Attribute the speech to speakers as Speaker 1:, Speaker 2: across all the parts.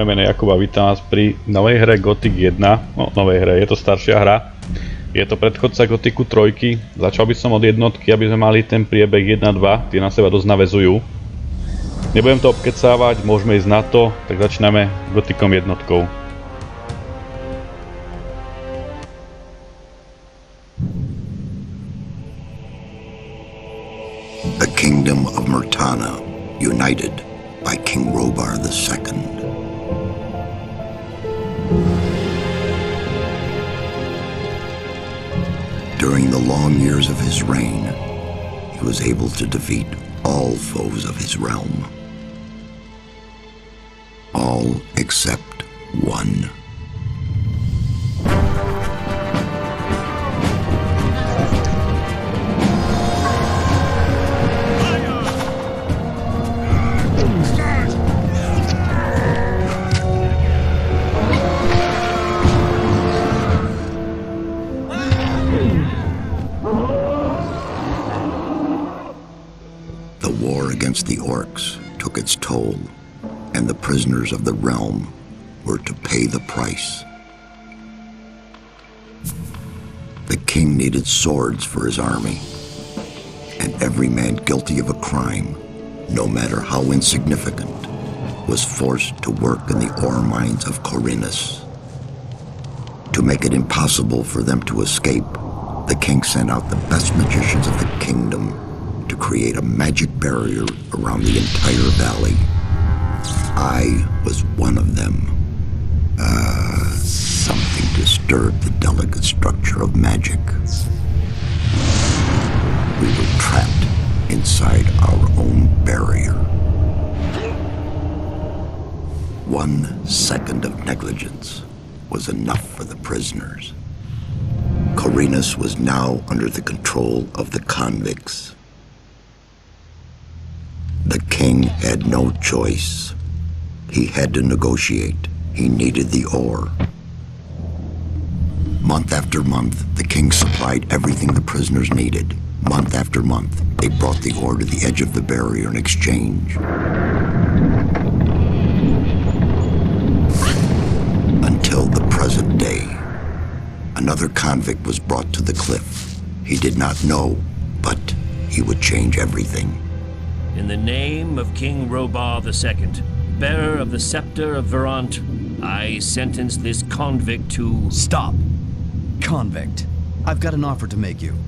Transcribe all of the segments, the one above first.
Speaker 1: Moje meno je Jakub a vítam vás pri novej hre Gothic 1. No, novej hre, je to staršia hra. Je to predchodca Gothicu 3. Začal by som od jednotky, aby sme mali ten priebeh 1-2, tie na seba dosť naväzujú. Nebudem to obkecávať, môžeme ísť na to, tak začíname Gothicom jednotkou.
Speaker 2: The kingdom of Murtana, united by King Robar II. During the long years of his reign, he was able to defeat all foes of his realm. All except one. Against the orcs took its toll, and the prisoners of the realm were to pay the price. The king needed swords for his army, and every man guilty of a crime, no matter how insignificant, was forced to work in the ore mines of Khorinis. To make it impossible for them to escape, the king sent out the best magicians of the kingdom to create a magic barrier around the entire valley. I was one of them. Something disturbed the delicate structure of magic. We were trapped inside our own barrier. 1 second of negligence was enough for the prisoners. Khorinis was now under the control of the convicts. The king had no choice. He had to negotiate. He needed the ore. Month after month, the king supplied everything the prisoners needed. Month after month, they brought the ore to the edge of the barrier in exchange. Until the present day. Another convict was brought to the cliff. He did not know, but he would change everything.
Speaker 3: In the name of King Robar II, bearer of the scepter of Verant, I sentence this convict to...
Speaker 4: Stop! Convict, I've got an offer to make you.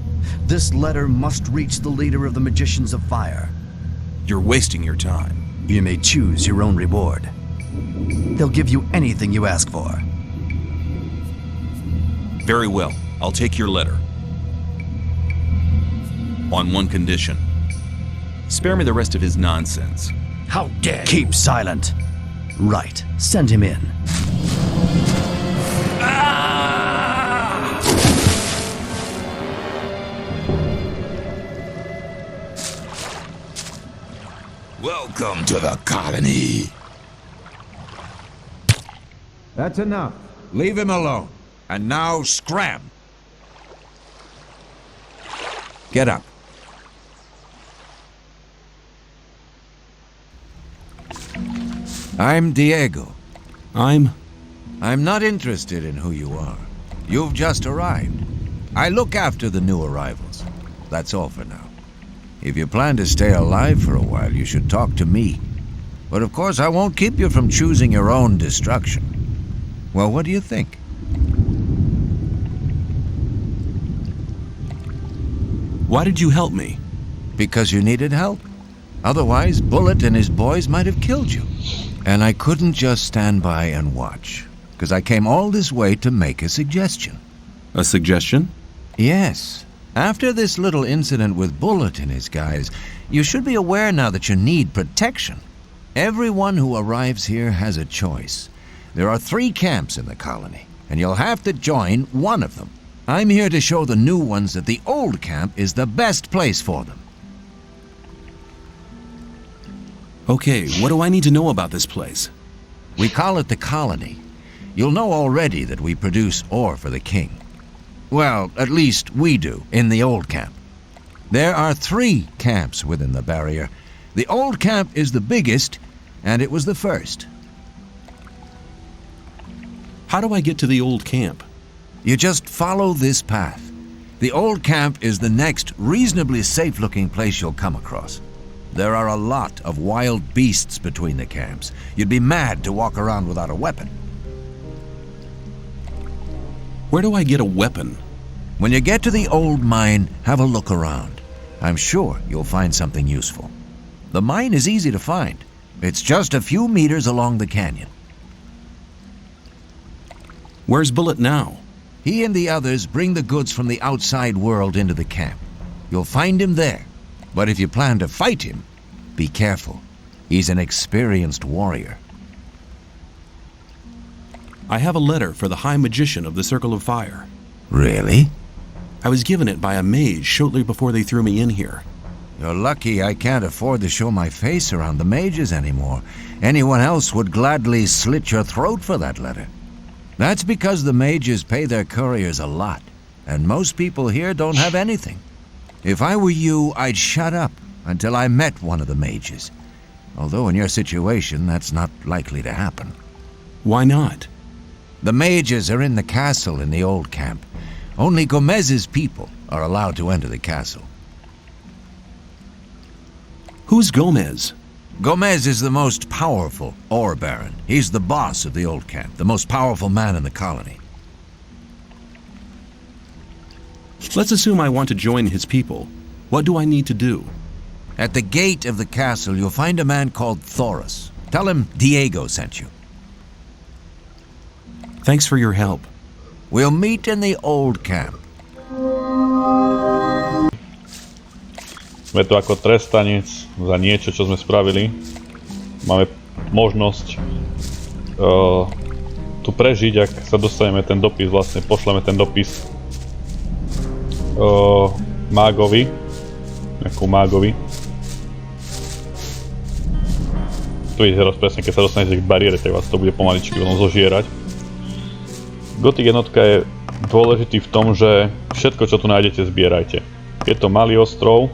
Speaker 4: This letter must reach the leader of the Magicians of Fire.
Speaker 5: You're wasting your time.
Speaker 4: You may choose your own reward. They'll give you anything you ask for.
Speaker 5: Very well, I'll take your letter. On one condition. Spare me the rest of his nonsense.
Speaker 3: How dare you!
Speaker 4: Keep silent. Right, send him in.
Speaker 6: Welcome to the colony.
Speaker 7: That's enough. Leave him alone. And now scram. Get up. I'm Diego.
Speaker 5: I'm
Speaker 7: not interested in who you are. You've just arrived. I look after the new arrivals. That's all for now. If you plan to stay alive for a while, you should talk to me. But of course, I won't keep you from choosing your own destruction. Well, what do you think?
Speaker 5: Why did you help me?
Speaker 7: Because you needed help. Otherwise, Bullet and his boys might have killed you. And I couldn't just stand by and watch, because I came all this way to make a suggestion.
Speaker 5: A suggestion?
Speaker 7: Yes. After this little incident with Bullet and his guys, you should be aware now that you need protection. Everyone who arrives here has a choice. There are 3 camps in the colony, and you'll have to join one of them. I'm here to show the new ones that the old camp is the best place for them.
Speaker 5: Okay, what do I need to know about this place?
Speaker 7: We call it the colony. You'll know already that we produce ore for the king. Well, at least we do, in the old camp. There are 3 camps within the barrier. The old camp is the biggest, and it was the first.
Speaker 5: How do I get to the old camp?
Speaker 7: You just follow this path. The old camp is the next reasonably safe-looking place you'll come across. There are a lot of wild beasts between the camps. You'd be mad to walk around without a weapon.
Speaker 5: Where do I get a weapon?
Speaker 7: When you get to the old mine, have a look around. I'm sure you'll find something useful. The mine is easy to find. It's just a few meters along the canyon.
Speaker 5: Where's Bullet now?
Speaker 7: He and the others bring the goods from the outside world into the camp. You'll find him there. But if you plan to fight him, be careful. He's an experienced warrior.
Speaker 5: I have a letter for the High Magician of the Circle of Fire.
Speaker 7: Really?
Speaker 5: I was given it by a mage shortly before they threw me in here.
Speaker 7: You're lucky I can't afford to show my face around the mages anymore. Anyone else would gladly slit your throat for that letter. That's because the mages pay their couriers a lot, and most people here don't have anything. If I were you, I'd shut up until I met one of the mages. Although in your situation, that's not likely to happen.
Speaker 5: Why not?
Speaker 7: The mages are in the castle in the old camp. Only Gomez's people are allowed to enter the castle.
Speaker 5: Who's Gomez?
Speaker 7: Gomez is the most powerful ore baron. He's the boss of the old camp, the most powerful man in the colony.
Speaker 5: Let's assume I want to join his people. What do I need to do?
Speaker 7: At the gate of the castle, you'll find a man called Thoris. Tell him Diego sent you.
Speaker 5: Thanks for your help.
Speaker 7: We'll meet in the old camp.
Speaker 1: Sme tu ako trestanec za niečo, čo sme spravili. Máme možnosť tu prežiť, ak sa dostaneme ten dopis, vlastne pošleme ten dopis mágovi, nejakú mágovi. Tu je teraz presne, keď sa dostanete k bariére, tak vás to bude pomaličky potom zožierať. Gothic jednotka je dôležitý v tom, že všetko, čo tu nájdete, zbierajte. Je to malý ostrov,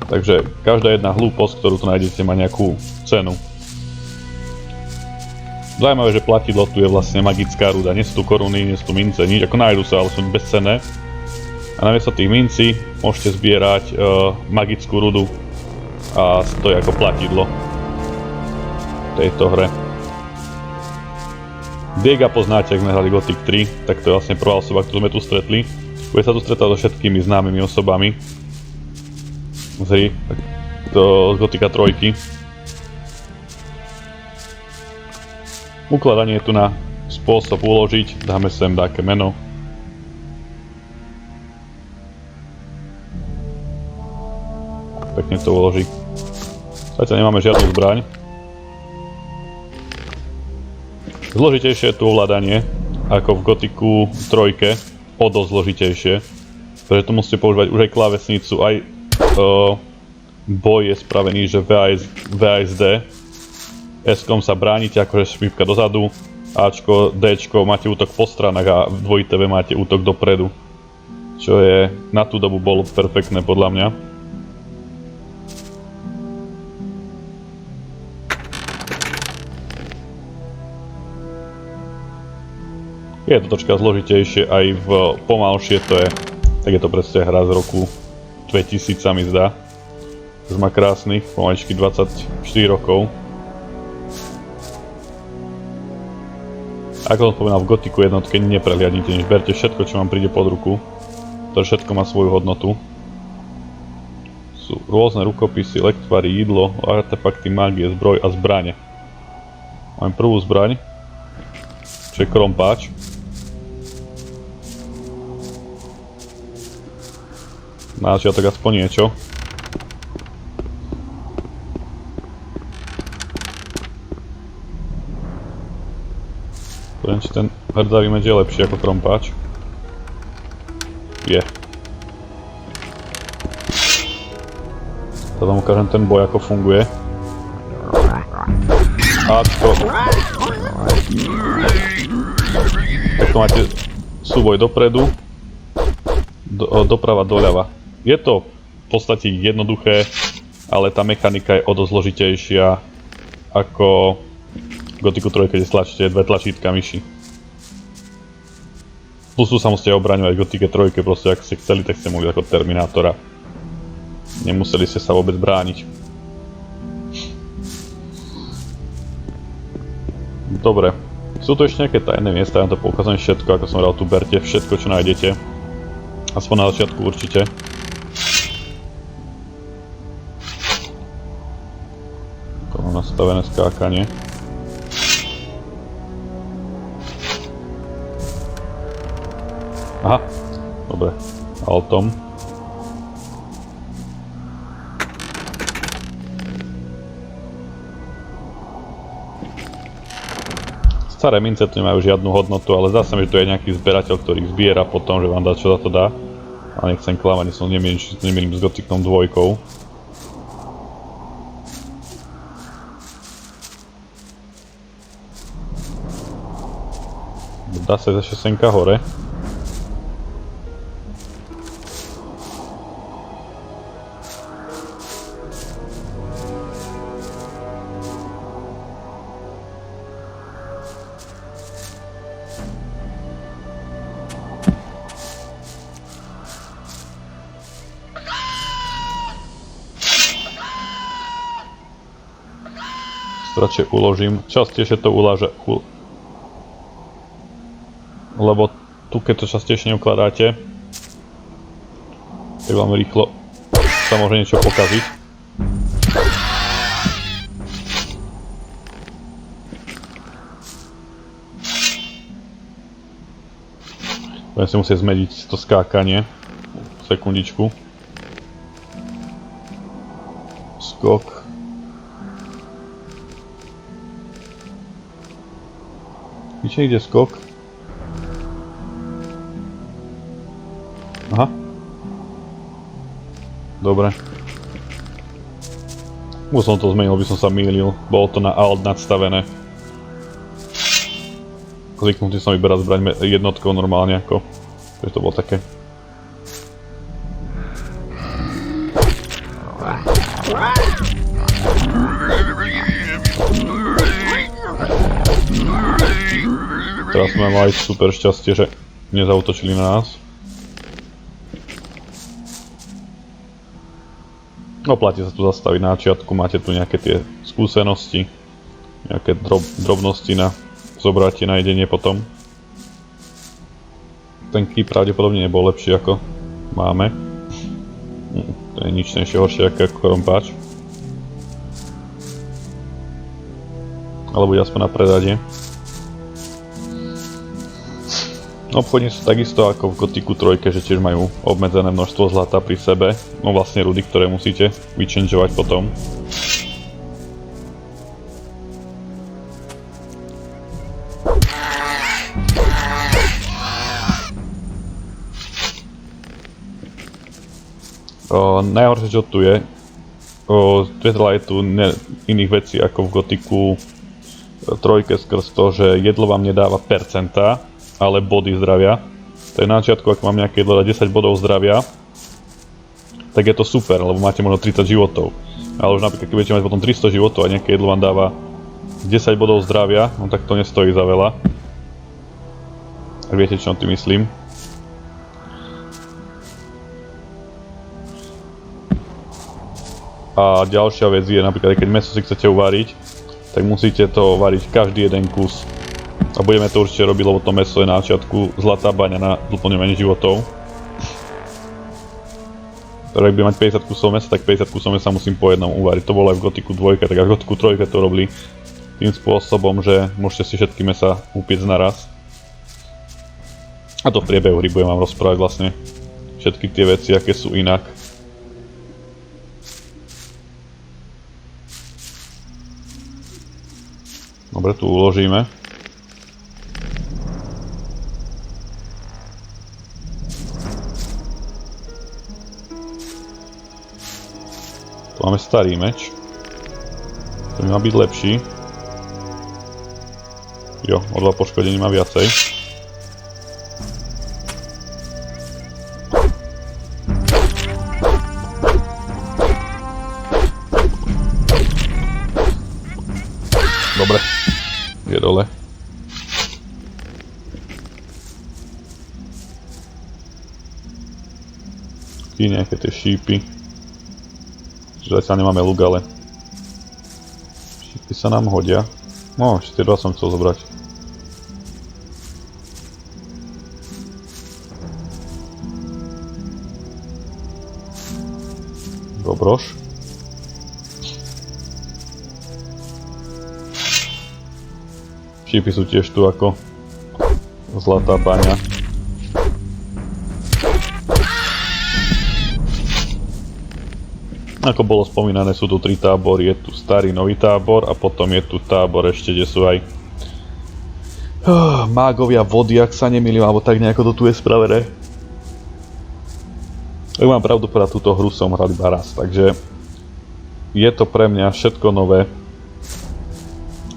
Speaker 1: takže každá jedna hlúposť, ktorú tu nájdete, má nejakú cenu. Zaujímavé, že platidlo tu je vlastne magická ruda. Nie sú tu koruny, nie sú tu mince, nič, ako nájdu sa, ale sú bezcenné. A namiesto tých mincí môžete zbierať magickú rudu a to je ako platidlo v tejto hre. Diega poznáte, ak sme hrali Gothic 3, tak to je vlastne prvá osoba, ktorú sme tu stretli. Bude sa tu stretať so všetkými známymi osobami z hry, z Gothica 3. Ukladanie je tu na spôsob uložiť, dáme sem také meno. Pekne to uloží. Zatiaľ nemáme žiadnu zbraň. Zložitejšie je tu ovládanie, ako v Gothicu 3, o dosť zložitejšie. Pretože tu musíte používať už aj klávesnicu, aj boj je spravený, že VASD. S-kom sa bránite, akože šmípka dozadu, Ačko, Dčko máte útok po stranách a v dvojité V máte útok dopredu. Čo je na tú dobu bolo perfektné podľa mňa. Je to troška zložitejšie aj v pomalšie to je, tak je to presne hra z roku 2000 sa mi zdá. To má krásnych, pomaličky 24 rokov. Ako som spomínal, v Gothicu jednotke neprehliadnite nič, berte všetko, čo vám príde pod ruku. To všetko má svoju hodnotu. Sú rôzne rukopisy, lektvary, jídlo, artefakty, mágie, zbroj a zbrane. Máme prvú zbraň, čo je krompáč. Na začiatok aspoň niečo. Poviem, či ten hrdzavý meč je lepší ako krompáč. Je. Teda vám ukážem ten boj, ako funguje. Ačko. Takto máte súboj dopredu, doprava, doľava. Je to v podstate jednoduché, ale tá mechanika je o dosť zložitejšia ako v Gothicu 3, keď stlačíte dve tlačítka myši. Plus tu sa musíte obraňovať v Gothice 3, proste ak ste chceli, tak ste mohli ako Terminátora. Nemuseli ste sa vôbec brániť. Dobre. Sú tu ešte nejaké tajné miesta, ja to poukazujem všetko, ako som dal, tu berte všetko, čo nájdete. Aspoň na začiatku určite. Tu mám nastavené skákanie. Aha, dobre, altom. Staré mince tu nemajú žiadnu hodnotu, ale zdá sa mi, že tu je nejaký zberateľ, ktorý ich zbiera potom, že vám dá, čo za to dá. Ale nechcem klamať, som nemýlim s Gothicom 2. Dá sa ešte senka hore. Radšej uložím. Častejšie to lebo tu keď to častejšie neukladáte, tak vám rýchlo sa môže niečo pokaziť. Budem si musieť zmeniť to skákanie. Sekundičku. Skok. Kde ide skok? Aha. Dobre. Už som to zmenil, by som sa mýlil. Bolo to na alt nadstavené. Zvyknutý som vyberať zbraň jednotkou normálne ako. Takže to bolo také. Teraz sme mali super šťastie, že nezautočili na nás. Oplatí sa tu zastaviť na začiatku, máte tu nejaké tie skúsenosti, nejaké drobnosti na zobratie na jedenie potom. Ten key pravdepodobne nebol lepší ako máme. To je nič horšie ako korompáč. Ale bude aspoň na predadie. Obchodníci sú takisto ako v Gothicu 3, že tiež majú obmedzené množstvo zlata pri sebe. No vlastne rudy, ktoré musíte vychangeovať potom. Najhoršie čo tu je, je tu iných vecí ako v Gothicu 3 skrz to, že jedlo vám nedáva percentá, ale body zdravia. To je na začiatku, ak mám nejaké jedlo 10 bodov zdravia, tak je to super, lebo máte možno 30 životov. Ale už napríklad, keď budete mať potom 300 životov a nejaké jedlo vám dáva 10 bodov zdravia, no tak to nestojí za veľa. Ak viete, čo tým myslím. A ďalšia vec je, napríklad, keď mäso si chcete uvariť, tak musíte to variť každý jeden kus. A budeme to určite robiť, lebo to mäso je na začiatku zlatá baňa na doplňovanie životov. Tak ak budem mať 50 kusov mesa, tak 50 kusov mesa musím po jednom uvariť. To bolo aj v Gothicu 2, tak aj v Gothicu 3 to robili tým spôsobom, že môžete si všetky mesa upiecť naraz. A to v priebehu hry budem vám rozprávať vlastne všetky tie veci, aké sú inak. Dobre, tu uložíme. Tu máme starý meč. To má byť lepší. Jo, o 2 poškodení má viacej. Dobre. I nejaké tie šípy. Čiže zatiaľ nemáme luk, ale šípy sa nám hodia. No, ešte tie dva som chcel zobrať. Dobroš. Šípy sú tiež tu ako zlatá baňa. Ako bolo spomínané, sú tu 3 tábory, je tu starý nový tábor a potom je tu tábor ešte, kde sú aj mágovia vody, ak sa nemýlim, alebo tak nejako to tu je spravené. Ak mám pravdu povedať, túto hru som hral iba raz, takže je to pre mňa všetko nové.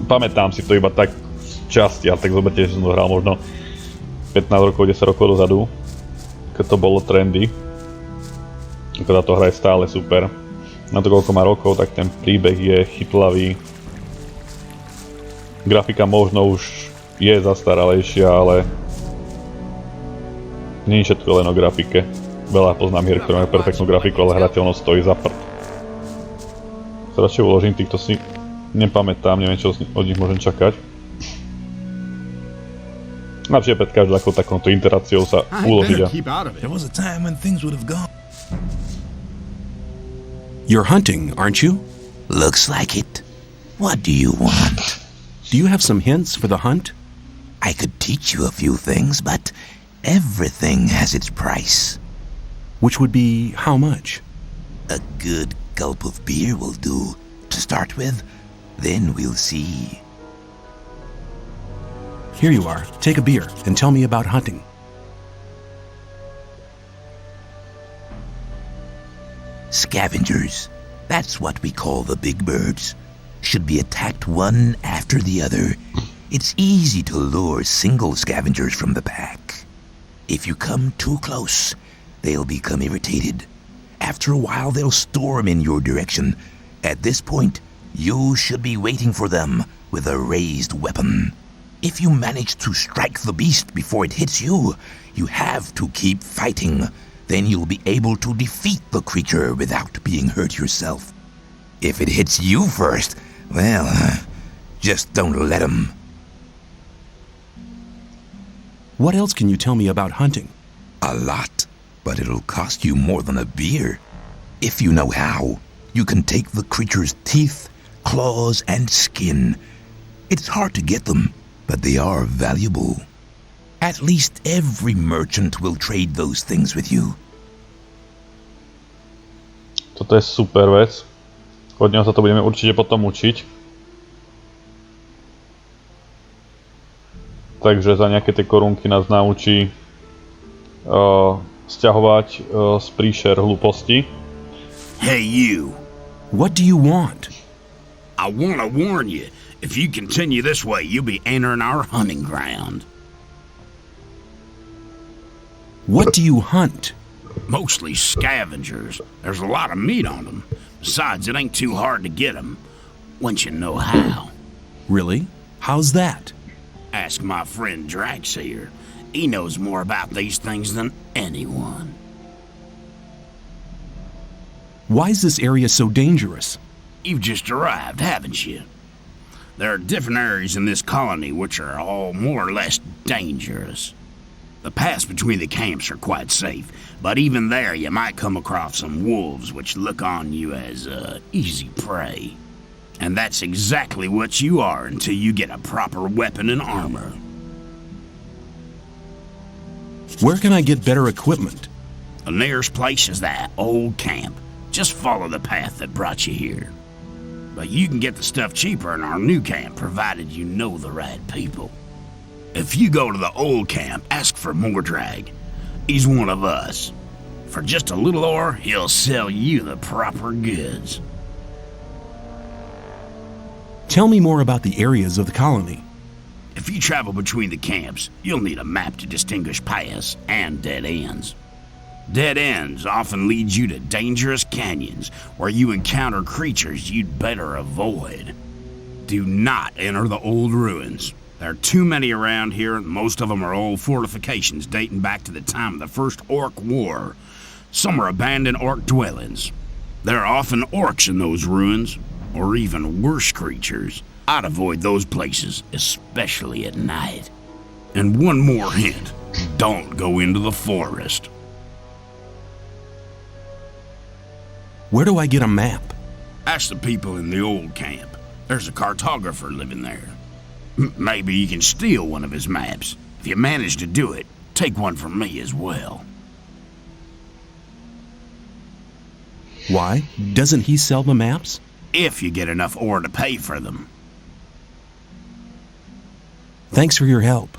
Speaker 1: Pamätám si to iba tak z časti, ale tak zoberte, že som to hral možno 15 rokov, 10 rokov dozadu, keď to bolo trendy. Ako táto hra je stále super. Na to, koľko má rokov, tak ten príbeh je chytlavý. Grafika možno už je zastaralejšia, ale nie je všetko len o grafike. Veľa poznám hier, ktoré majú perfektnú grafiku, ale hrateľnosť stojí za prd. Radšej uložím, týchto si nepamätám, neviem, čo od nich môžem čakať. Napríklad pred každou takouto interakciou sa uložiť a...
Speaker 5: You're hunting, aren't you?
Speaker 6: Looks like it. What do you want?
Speaker 5: Do you have some hints for the hunt?
Speaker 6: I could teach you a few things, but everything has its price.
Speaker 5: Which would be how much?
Speaker 6: A good gulp of beer will do, to start with. Then we'll see.
Speaker 5: Here you are. Take a beer and tell me about hunting.
Speaker 6: Scavengers. That's what we call the big birds. Should be attacked one after the other. It's easy to lure single scavengers from the pack. If you come too close, they'll become irritated. After a while, they'll storm in your direction. At this point, you should be waiting for them with a raised weapon. If you manage to strike the beast before it hits you, you have to keep fighting. Then you'll be able to defeat the creature without being hurt yourself. If it hits you first, well, just don't let him.
Speaker 5: What else can you tell me about hunting?
Speaker 6: A lot, but it'll cost you more than a beer. If you know how, you can take the creature's teeth, claws, and skin. It's hard to get them, but they are valuable. At least every merchant will trade those things with you.
Speaker 1: Toto je super vec. Od neho sa to budeme určite potom učiť. Takže za nejaké tie korunky nás naučí sťahovať z príšer hlúposti.
Speaker 8: Hey you!
Speaker 5: What do you want?
Speaker 8: I want to warn you, if you continue this way, you'll be entering our hunting ground.
Speaker 5: What do you hunt?
Speaker 8: Mostly scavengers. There's a lot of meat on them. Besides, it ain't too hard to get them, once you know how.
Speaker 5: Really? How's that?
Speaker 8: Ask my friend Drax here. He knows more about these things than anyone.
Speaker 5: Why is this area so dangerous?
Speaker 8: You've just arrived, haven't you? There are different areas in this colony which are all more or less dangerous. The paths between the camps are quite safe, but even there you might come across some wolves which look on you as easy prey. And that's exactly what you are until you get a proper weapon and armor.
Speaker 5: Where can I get better equipment?
Speaker 8: The nearest place is that old camp. Just follow the path that brought you here. But you can get the stuff cheaper in our new camp, provided you know the right people. If you go to the old camp, ask for Mordrag. He's one of us. For just a little ore, he'll sell you the proper goods.
Speaker 5: Tell me more about the areas of the colony.
Speaker 8: If you travel between the camps, you'll need a map to distinguish paths and dead ends. Dead ends often lead you to dangerous canyons where you encounter creatures you'd better avoid. Do not enter the old ruins. There are too many around here, and most of them are old fortifications dating back to the time of the First Orc War. Some are abandoned orc dwellings. There are often orcs in those ruins, or even worse creatures. I'd avoid those places, especially at night. And one more hint, don't go into the forest.
Speaker 5: Where do I get a map?
Speaker 8: Ask the people in the old camp. There's a cartographer living there. Maybe you can steal one of his maps. If you manage to do it, take one from me as well.
Speaker 5: Why? Doesn't he sell the maps?
Speaker 8: If you get enough ore to pay for them.
Speaker 5: Thanks for your help.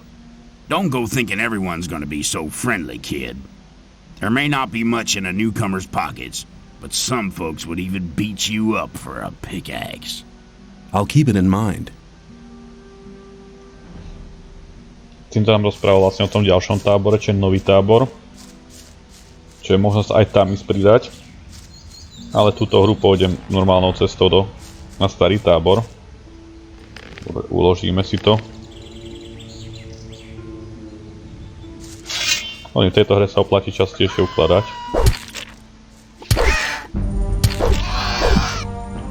Speaker 8: Don't go thinking everyone's gonna be so friendly, kid. There may not be much in a newcomer's pockets, but some folks would even beat you up for a pickaxe.
Speaker 5: I'll keep it in mind.
Speaker 1: Týmto nám rozprával vlastne o tom ďalšom tábore, čo je nový tábor. Čo je možnosť aj tam ísť pridať. Ale túto hru pôjdem normálnou cestou na starý tábor. Uložíme si to. V tejto hre sa oplatí častejšie ukladať.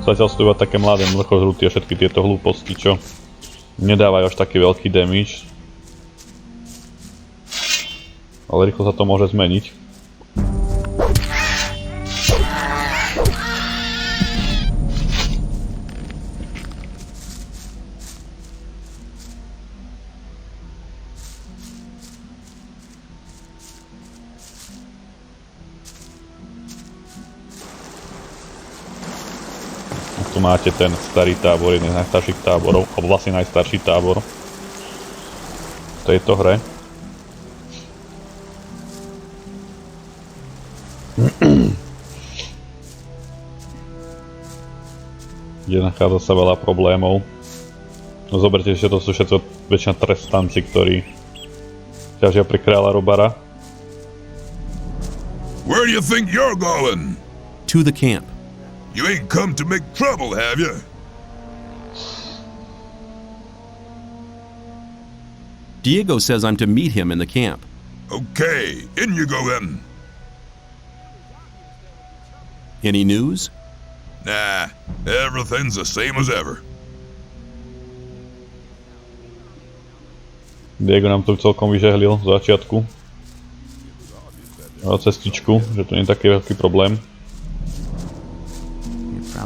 Speaker 1: Zatiaľ sú iba také mladé mrchožruty a všetky tieto hlúposti, čo nedávajú až taký veľký damage. Ale rýchlo sa to môže zmeniť. Tu máte ten starý tábor, jeden z najstarších táborov, alebo vlastne najstarší tábor v tejto hre. Kde nachádza sa veľa problémov. No zoberte, že to sú všetko väčšina trestanci, ktorí ťažia pri kráľa Robara.
Speaker 9: Where do you think you're going?
Speaker 5: To the camp.
Speaker 9: You ain't come to make trouble, have you?
Speaker 5: Diego says I'm to meet him in the camp.
Speaker 9: Okay, in you go then.
Speaker 5: Any news?
Speaker 9: Nah, everything's the same as ever.
Speaker 1: Diego nám tu celkom vyžehlil z začiatku. Cestičku, že to nie je taký veľký problém.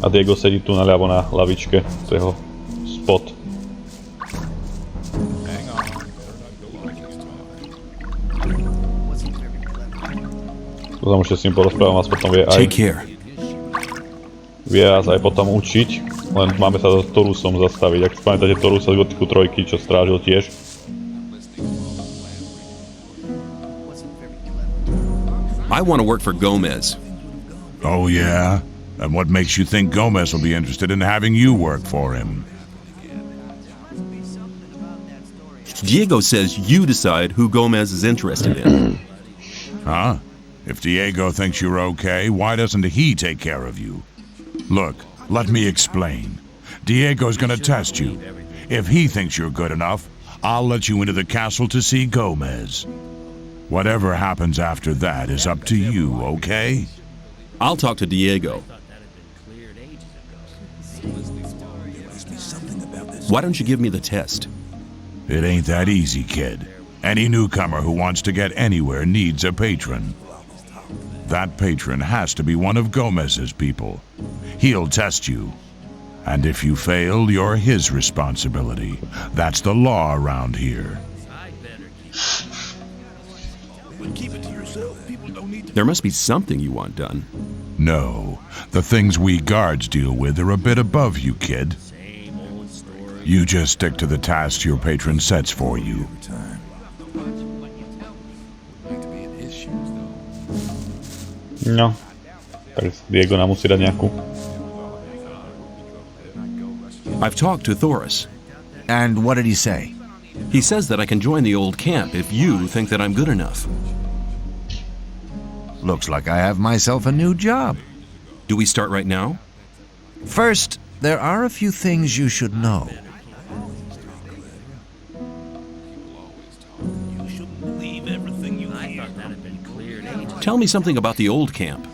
Speaker 1: A Diego sedí tu naľavo na lavičke, to je jeho spot. Tu sa môžete s ním porozprávať, vás potom vie vás aj potom učiť, len máme sa s Torusom zastaviť. Ak si pamätáte Torusa z Gothicu 3, čo strážil tiež.
Speaker 5: I want to work for Gomez.
Speaker 9: Oh yeah? And what makes you think Gomez will be interested in having you work for him?
Speaker 5: Diego says you decide who Gomez is interested in.
Speaker 9: Huh? If Diego thinks you're okay, why doesn't he take care of you? Look, let me explain. Diego's gonna test you. If he thinks you're good enough, I'll let you into the castle to see Gomez. Whatever happens after that is up to you, okay?
Speaker 5: I'll talk to Diego. Why don't you give me the test?
Speaker 9: It ain't that easy, kid. Any newcomer who wants to get anywhere needs a patron. That patron has to be one of Gomez's people. He'll test you. And if you fail, you're his responsibility. That's the law around here.
Speaker 5: There must be something you want done.
Speaker 9: No. The things we guards deal with are a bit above you, kid. You just stick to the tasks your patron sets for you.
Speaker 1: No, tak Diego nám musí dať nejakú.
Speaker 5: I've talked to Thoris.
Speaker 7: And what did he say?
Speaker 5: He says that I can join the old camp if you think that I'm good enough.
Speaker 7: Looks like I have myself a new job.
Speaker 5: Do we start right now?
Speaker 7: First, there are a few things you should know.
Speaker 8: You shouldn't believe everything you
Speaker 5: Tell me something about the old camp.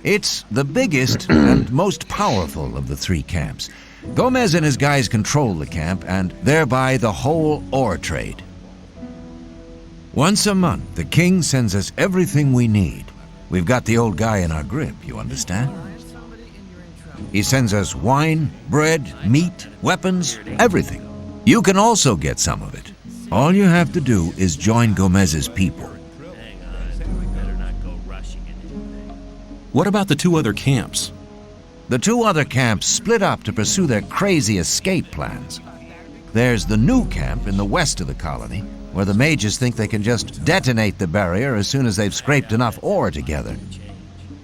Speaker 7: It's the biggest and most powerful of the three camps. Gomez and his guys control the camp and thereby the whole ore trade. Once a month, the king sends us everything we need. We've got the old guy in our grip, you understand? He sends us wine, bread, meat, weapons, everything. You can also get some of it. All you have to do is join Gomez's people.
Speaker 5: What about the two other camps?
Speaker 7: The two other camps split up to pursue their crazy escape plans. There's the new camp in the west of the colony, where the mages think they can just detonate the barrier as soon as they've scraped enough ore together.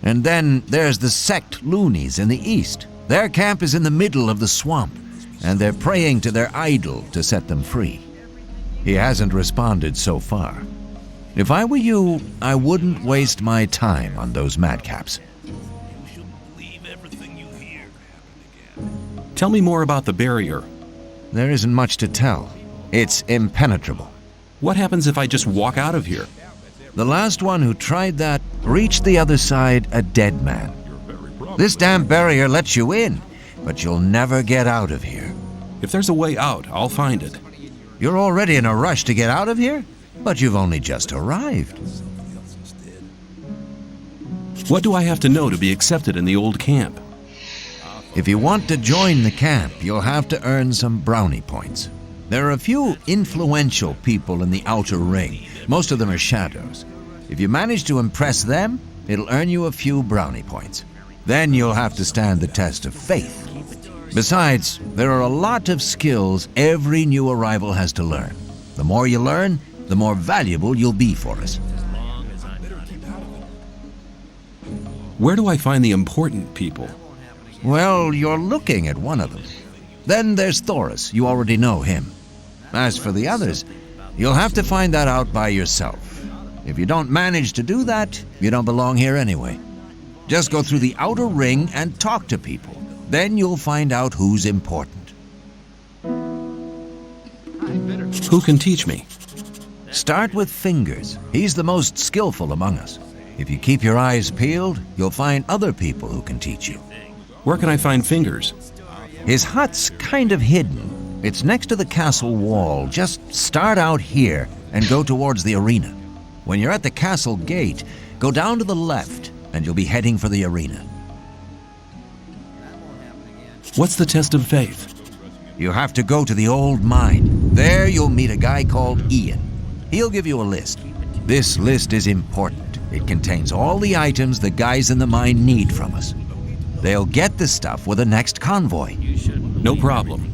Speaker 7: And then there's the sect loonies in the east. Their camp is in the middle of the swamp, and they're praying to their idol to set them free. He hasn't responded so far. If I were you, I wouldn't waste my time on those madcaps.
Speaker 5: Tell me more about the barrier.
Speaker 7: There isn't much to tell. It's impenetrable.
Speaker 5: What happens if I just walk out of here?
Speaker 7: The last one who tried that reached the other side a dead man. This damn barrier lets you in, but you'll never get out of here.
Speaker 5: If there's a way out, I'll find it.
Speaker 7: You're already in a rush to get out of here? But you've only just arrived.
Speaker 5: What do I have to know to be accepted in the old camp?
Speaker 7: If you want to join the camp, you'll have to earn some brownie points. There are a few influential people in the outer ring. Most of them are shadows. If you manage to impress them, it'll earn you a few brownie points. Then you'll have to stand the test of faith. Besides, there are a lot of skills every new arrival has to learn. The more you learn, the more valuable you'll be for us.
Speaker 5: Where do I find the important people?
Speaker 7: Well, you're looking at one of them. Then there's Thoris. You already know him. As for the others, you'll have to find that out by yourself. If you don't manage to do that, you don't belong here anyway. Just go through the outer ring and talk to people. Then you'll find out who's important.
Speaker 5: Who can teach me?
Speaker 7: Start with Fingers. He's the most skillful among us. If you keep your eyes peeled, you'll find other people who can teach you.
Speaker 5: Where can I find Fingers?
Speaker 7: His hut's kind of hidden. It's next to the castle wall. Just start out here and go towards the arena. When you're at the castle gate, go down to the left and you'll be heading for the arena.
Speaker 5: What's the test of faith?
Speaker 7: You have to go to the old mine. There you'll meet a guy called Ian. He'll give you a list. This list is important. It contains all the items the guys in the mine need from us. They'll get the stuff with the next convoy.
Speaker 5: No problem.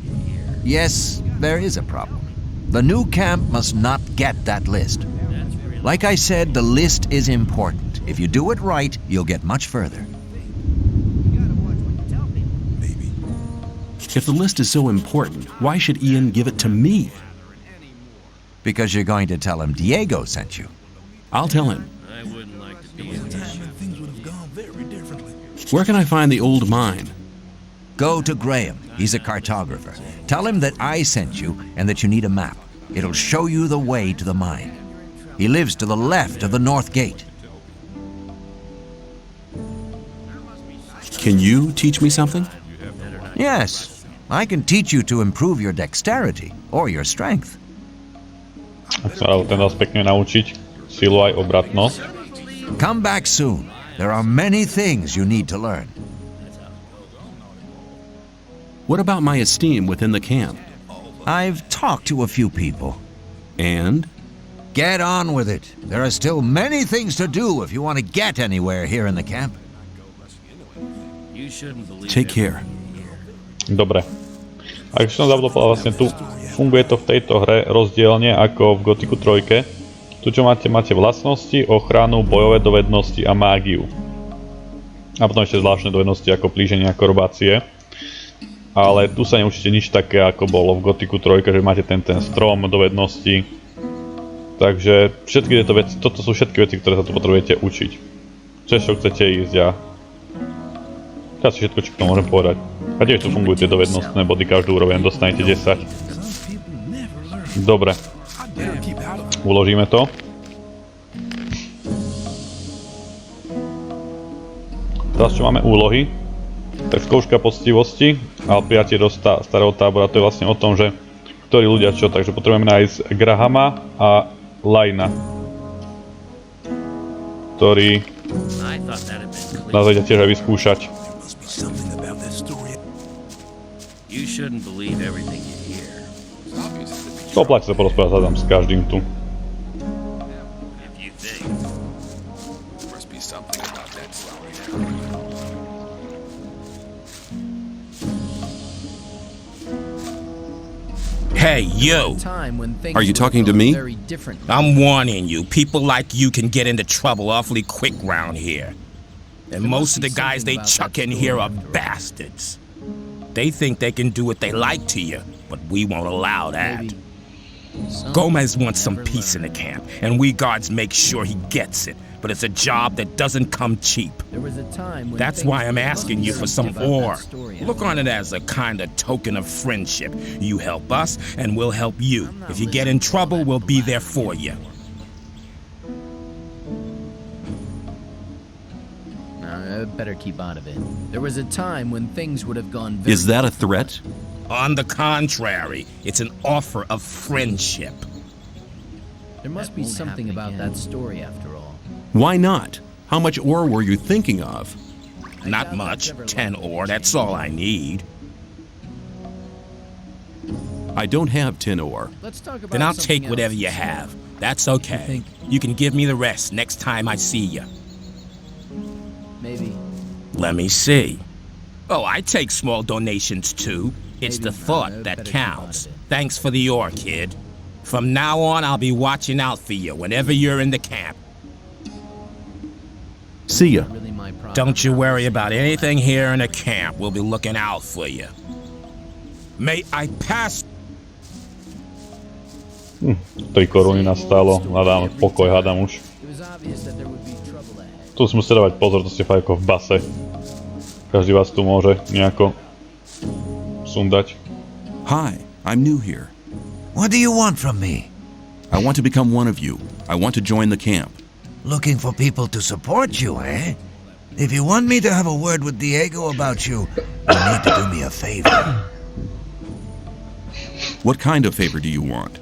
Speaker 7: Yes, there is a problem. The new camp must not get that list. Like I said, the list is important. If you do it right, you'll get much further.
Speaker 5: If the list is so important, why should Ian give it to me?
Speaker 7: Because you're going to tell him Diego sent you.
Speaker 5: I'll tell him. Where can I find the old mine?
Speaker 7: Go to Graham. He's a cartographer. Tell him that I sent you and that you need a map. It'll show you the way to the mine. He lives to the left of the north gate.
Speaker 5: Can you teach me something?
Speaker 7: Yes, I can teach you to improve your dexterity or your strength.
Speaker 1: Ak sa dá ten vás pekne naučiť, silu aj obratnosť.
Speaker 7: Come back soon. There are many things you need to learn.
Speaker 5: What about my esteem within the camp?
Speaker 7: I've talked to a few people.
Speaker 5: And?
Speaker 7: Get on with it. There are still many things to do if you want to get anywhere here in the camp.
Speaker 5: Take care.
Speaker 1: Dobre. A už som zabudol povedať, vlastne tu funguje to v tejto hre rozdielne ako v Gothicu 3. Tu čo máte vlastnosti, ochranu, bojové dovednosti a mágiu. A potom ešte zvláštne dovednosti ako plíženie a akrobácie. Ale tu sa neučíte nič také ako bolo v Gothicu 3, že máte ten strom dovednosti. Takže všetky tieto veci, toto sú všetky veci, ktoré sa tu potrebujete učiť. Čo chcete ísť a... Asi všetko, čo k tomu môžem povedať. A tiež tu fungujú tie dovednostné body, každú úroveň dostanete 10. Dobre. Uložíme to. Teraz čo máme úlohy, tak skúška poctivosti a prijatie do starého tábora, to je vlastne o tom, že ktorí ľudia čo, takže potrebujeme nájsť Grahama a Lajna, ktorí nás vedia tiež aj vyskúšať. Oplatí sa porozprávať hádam s každým tu.
Speaker 10: Hey, you!
Speaker 11: Are you talking to me?
Speaker 10: I'm warning you, people like you can get into trouble awfully quick round here. And most of the guys they chuck in here are bastards. They think they can do what they like to you, but we won't allow that. Gomez wants some peace in the camp, and we guards make sure he gets it. But it's a job that doesn't come cheap. That's why I'm asking you for some ore. Look on it as a kind of token of friendship. You help us, and we'll help you. If you get in trouble, we'll be there for you.
Speaker 12: Better keep out of it. There was a time when things would have gone very...
Speaker 11: Is that a threat?
Speaker 10: On the contrary, it's an offer of friendship.
Speaker 12: There must be something about that story after all.
Speaker 11: Why not? How much ore were you thinking of?
Speaker 10: Not much. 10 ore, that's all I need.
Speaker 11: I don't have 10 ore.
Speaker 10: Then I'll take whatever you have. That's okay. You can give me the rest next time I see you.
Speaker 12: Maybe.
Speaker 10: Let me see. Oh, I take small donations too. It's the thought that counts. Thanks for the ore, kid. From now on, I'll be watching out for you whenever you're in the camp.
Speaker 11: See ya.
Speaker 10: Don't you worry about anything here in the camp. We'll be looking out for you. May I pass...
Speaker 1: 3 koruny nastalo, hľadám pokoj, hádam už. Tu si musíte dávať pozor, to ste fakt ako v base. Každý vás tu môže nejako sundať.
Speaker 11: Hi, I'm new here.
Speaker 6: What do you want from me?
Speaker 11: I want to become one of you. I want to join the camp.
Speaker 6: Looking for people to support you, eh? If you want me to have a word with Diego about you, you need to do me a favor.
Speaker 11: What kind of favor do you want?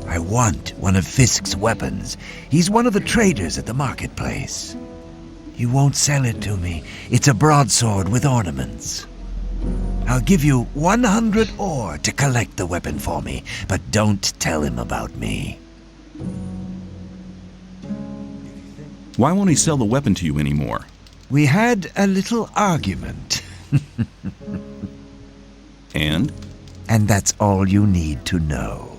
Speaker 6: I want one of Fisk's weapons. He's one of the traders at the marketplace. You won't sell it to me. It's a broadsword with ornaments. I'll give you 100 ore to collect the weapon for me, but don't tell him about me.
Speaker 11: Why won't he sell the weapon to you anymore?
Speaker 6: We had a little argument.
Speaker 11: And?
Speaker 6: And that's all you need to know.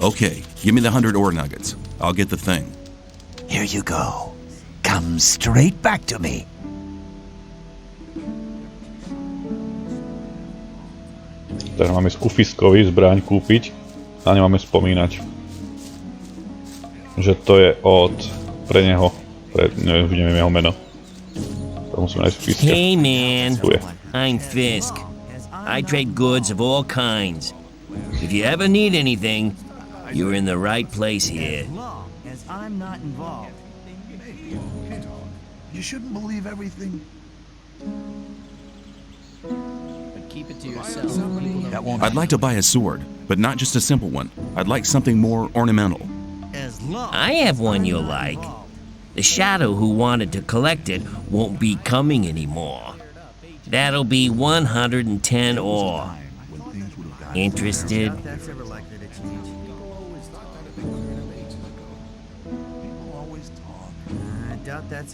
Speaker 11: Okay, give me the 100 ore nuggets. I'll get the thing.
Speaker 6: Here you go. Come straight back to me.
Speaker 1: Takže máme z Kufiskovi zbraň kúpiť a nemáme spomínať, že to je od pre neho, neviem jeho meno. To musíme nájsť Fiska.
Speaker 3: Hey man, I'm Fisk. I trade goods of all kinds. If you ever need anything, you're in the right place here.
Speaker 4: As I'm not involved. You shouldn't believe everything.
Speaker 12: But keep it to yourself.
Speaker 11: I'd like to buy a sword, but not just a simple one. I'd like something more ornamental.
Speaker 3: I have one you'll like. The shadow who wanted to collect it won't be coming anymore. That'll be 110 ore. Interested?
Speaker 4: That's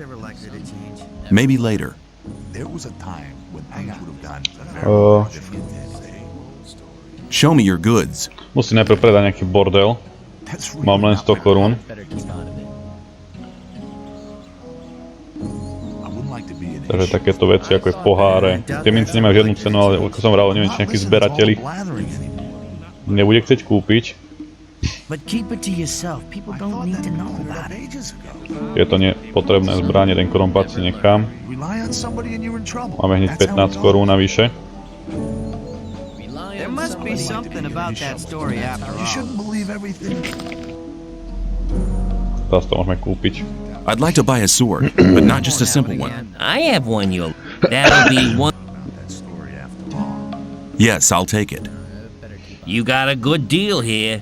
Speaker 4: ever likely to change.
Speaker 11: Maybe later.
Speaker 4: There was a time when things would have gone different.
Speaker 11: Show me your goods.
Speaker 1: Musím najprv predať nejaký bordel. Mám len 100 korún. Takže takéto veci ako je poháre. Tie mince nemajú žiadnu cenu, ale ako som vral, neviem, či nejakí zberateli nebude chcieť kúpiť. Je to nepotrebné zbranie, ten korumpat si nechám. Máme hneď 15 korún navyše. Teraz to môžeme kúpiť.
Speaker 11: I'd like to buy a sword, but not just a simple one.
Speaker 3: I have one you'll... That'll be one...
Speaker 11: Yes, I'll take it.
Speaker 3: You got a good deal here.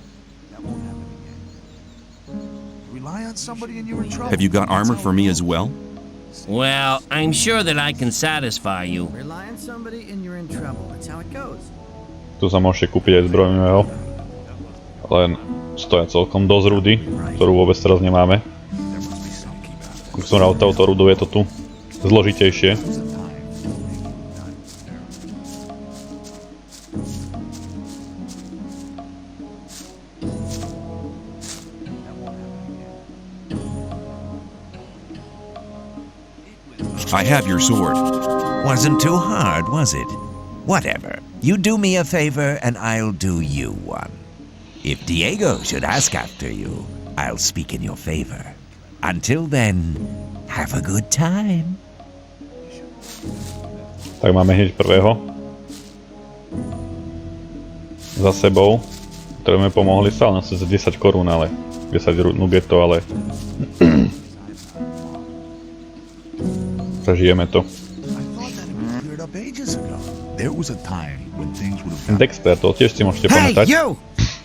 Speaker 11: Have you got armor for me as well?
Speaker 3: Well, I'm sure that I can satisfy you.
Speaker 4: Rely on somebody and you're in trouble. That's how it goes.
Speaker 1: Tu sa môžete kúpiť aj zbrojného. Len stoja celkom dosť rudy, ktorú vôbec teraz nemáme. Keď som rád touto rudou, je to tu zložitejšie.
Speaker 11: I have your sword.
Speaker 6: Wasn't too hard, was it? Whatever. You do me a favor and I'll do you one. If Diego should ask after you, I'll speak in your favor. Until then, have a good time.
Speaker 1: Tak máme hneď prvého. Za sebou. Ktoré mi pomohli sa, ale za 10 korún, ale 10 nugetov, ale... Zažijeme to. Dexter, to tiež si môžete pamätať.
Speaker 13: Hey, you!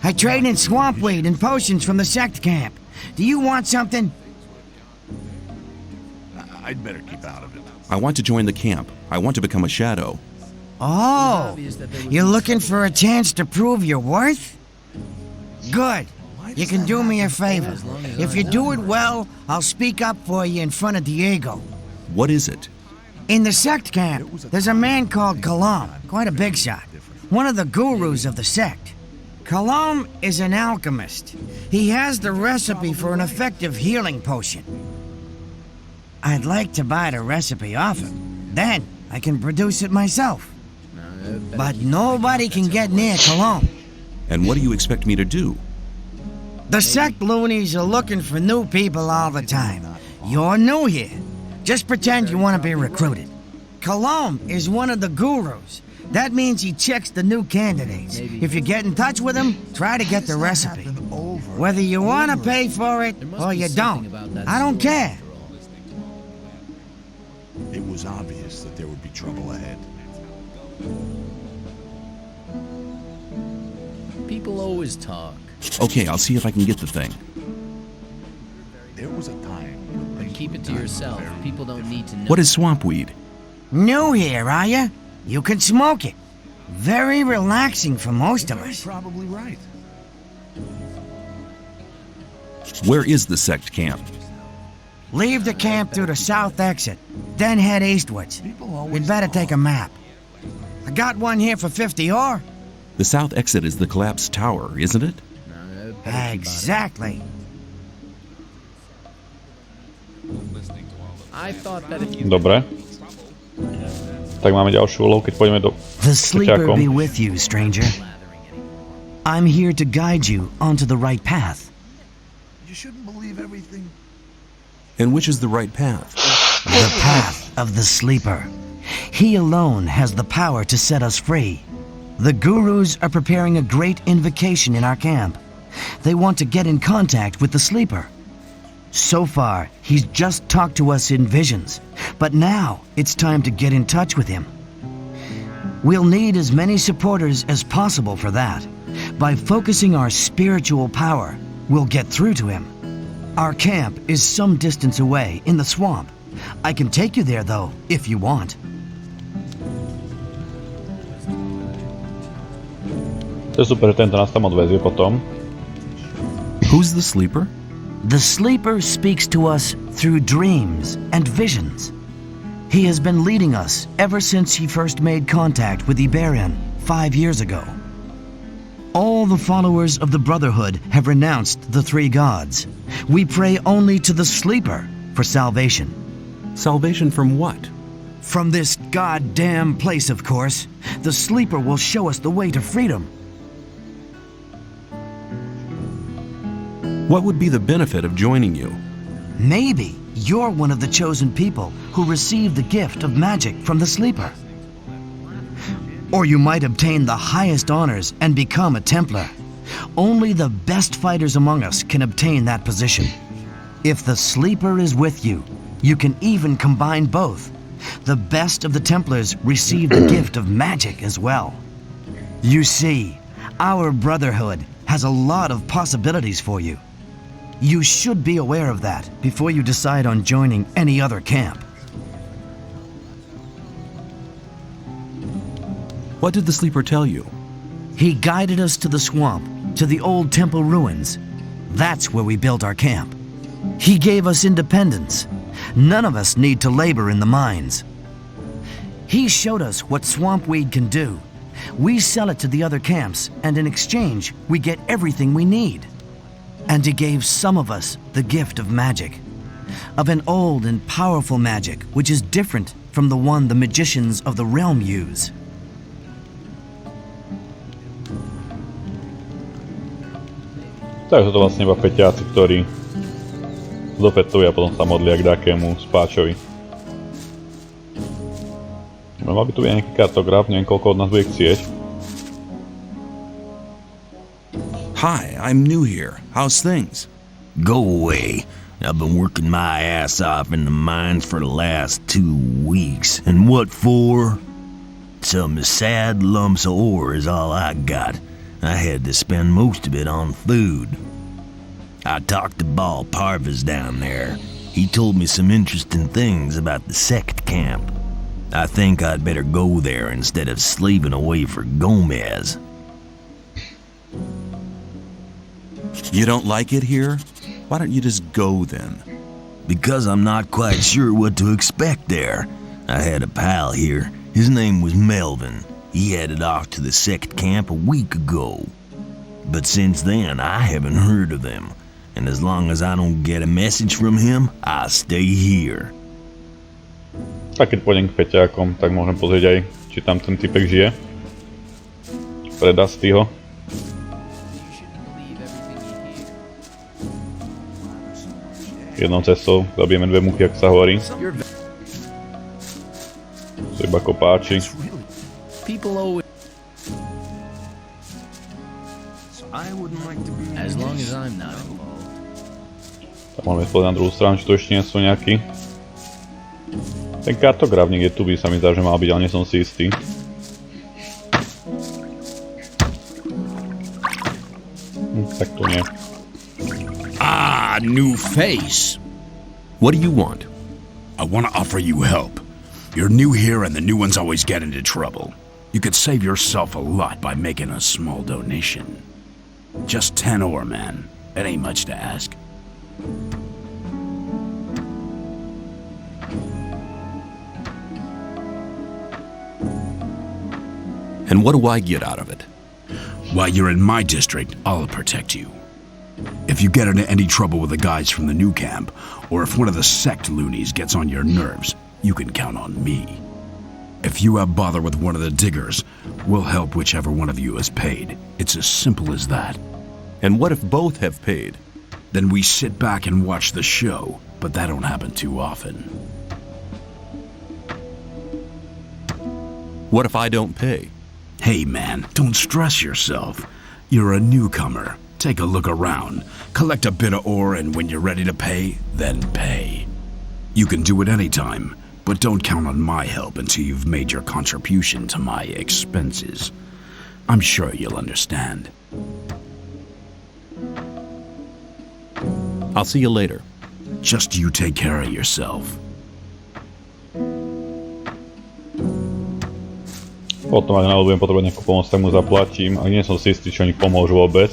Speaker 13: I trade in swamp weed and potions from the sect camp. Do you want something?
Speaker 9: I'd better keep out of it.
Speaker 11: I want to join the camp. I want to become a shadow.
Speaker 13: Oh, you're looking for a chance to prove your worth? Good. You can do me a favor. If you do it well, I'll speak up for you in front of Diego.
Speaker 11: What is it?
Speaker 13: In the sect camp, there's a man called Kalam, quite a big shot. One of the gurus of the sect. Kalam is an alchemist. He has the recipe for an effective healing potion. I'd like to buy the recipe off him. Then I can produce it myself. But nobody can get near Kalam.
Speaker 11: And what do you expect me to do?
Speaker 13: The sect loonies are looking for new people all the time. You're new here. Just pretend you want to be recruited. Kalam is one of the gurus. That means he checks the new candidates. If you get in touch with him, try to get the recipe. Whether you want to pay for it or you don't, I don't care.
Speaker 9: It was obvious that there would be trouble ahead.
Speaker 12: People always talk.
Speaker 11: Okay, I'll see if I can get the thing.
Speaker 9: There was a time.
Speaker 12: But keep it to yourself. People don't need to know.
Speaker 11: What is swamp weed?
Speaker 13: New here, are you? You can smoke it. Very relaxing for most of us.
Speaker 9: Probably right.
Speaker 11: Where is the sect camp?
Speaker 13: Leave the camp through the south exit, then head eastwards. You'd better take a map. I got one here for 50 ore.
Speaker 11: The south exit is the collapsed tower, isn't it?
Speaker 13: Exactly.
Speaker 1: Dobre. Tak máme ďalšiu úlohu, keď pôjdeme do
Speaker 4: The sleeper be with you, stranger. I'm here to guide you onto the right path.
Speaker 9: You shouldn't believe everything.
Speaker 11: And which is the right path?
Speaker 4: The path of the sleeper. He alone has the power to set us free. The gurus are preparing a great invocation in our camp. They want to get in contact with the sleeper. So far, he's just talked to us in visions, but now it's time to get in touch with him. We'll need as many supporters as possible for that. By focusing our spiritual power, we'll get through to him. Our camp is some distance away in the swamp. I can take you there, though, if you want.
Speaker 1: To je super, tento nás tam odvezie potom.
Speaker 11: Who's the sleeper?
Speaker 4: The sleeper speaks to us through dreams and visions. He has been leading us ever since he first made contact with Iberian 5 years ago. All the followers of the Brotherhood have renounced the three gods. We pray only to the sleeper for salvation.
Speaker 11: Salvation from what?
Speaker 4: From this goddamn place, of course. The sleeper will show us the way to freedom.
Speaker 11: What would be the benefit of joining you?
Speaker 4: Maybe you're one of the chosen people who received the gift of magic from the sleeper. Or you might obtain the highest honors and become a Templar. Only the best fighters among us can obtain that position. If the sleeper is with you, you can even combine both. The best of the Templars receive the gift of magic as well. You see, our brotherhood has a lot of possibilities for you. You should be aware of that before you decide on joining any other camp.
Speaker 11: What did the sleeper tell you?
Speaker 4: He guided us to the swamp, to the old temple ruins. That's where we built our camp. He gave us independence. None of us need to labor in the mines. He showed us what swamp weed can do. We sell it to the other camps, and in exchange, we get everything we need. And he gave some of us the gift of magic. Of an old and powerful magic, which is different from the one the magicians of the realm use.
Speaker 1: Takže to vlastne iba peťáci, ktorí dopetujú a potom sa modlia k dakému spáčovi. No, mal by tu byť nejaký kartograf, neviem koľko od nás bude chcieť.
Speaker 11: Hi, I'm new here. How's things?
Speaker 6: Go away. I've been working my ass off in the mines for the last 2 weeks. And what for? Some sad lumps of ore is all I got. I had to spend most of it on food. I talked to Ball Parvis down there. He told me some interesting things about the sect camp. I think I'd better go there instead of slaving away for Gomez.
Speaker 11: You don't like it here? Why don't you just go then?
Speaker 6: Because I'm not quite sure what to expect there. I had a pal here. His name was Melvin. He headed off to the sect camp a week ago. But since then, I haven't heard of him. And as long as I don't get a message from him, I'll stay here.
Speaker 1: Tak keď pôjdem k peťákom, tak môžem pozrieť aj, či tam ten typek žije. Pre Dustyho. Jednou cestou zabijeme 2 muchy, ak sa hovorí. Sú iba kopáči.
Speaker 12: As long as I'm not involved.
Speaker 1: Tak môžeme spôsobiť na druhú stranu, či tu ešte nie sú nejakí. Ten kartograf niekde tu by sa mi zdá, že mal byť, ale nie som si istý. Tak tu nie.
Speaker 8: Ah, new face.
Speaker 11: What do you want?
Speaker 8: I want to offer you help. You're new here and the new ones always get into trouble. You could save yourself a lot by making a small donation. Just 10 ore, man. It ain't much to ask.
Speaker 11: And what do I get out of it?
Speaker 8: While you're in my district, I'll protect you. If you get into any trouble with the guys from the new camp, or if one of the sect loonies gets on your nerves, you can count on me. If you have bother with one of the diggers, we'll help whichever one of you is paid. It's as simple as that.
Speaker 11: And what if both have paid?
Speaker 8: Then we sit back and watch the show, but that don't happen too often.
Speaker 11: What if I don't pay?
Speaker 8: Hey man, don't stress yourself. You're a newcomer. Take a look around, collect a bit of ore, and when you're ready to pay, then pay. You can do it anytime, but don't count on my help until you've made your contribution to my expenses. I'm sure you'll understand.
Speaker 11: I'll see you later.
Speaker 8: Just you take care of yourself.
Speaker 1: Potom, ak náhodou budem potrebovať nejakú pomoc, tak mu zaplatím, ale nie som si istý, či oni pomôžu vôbec.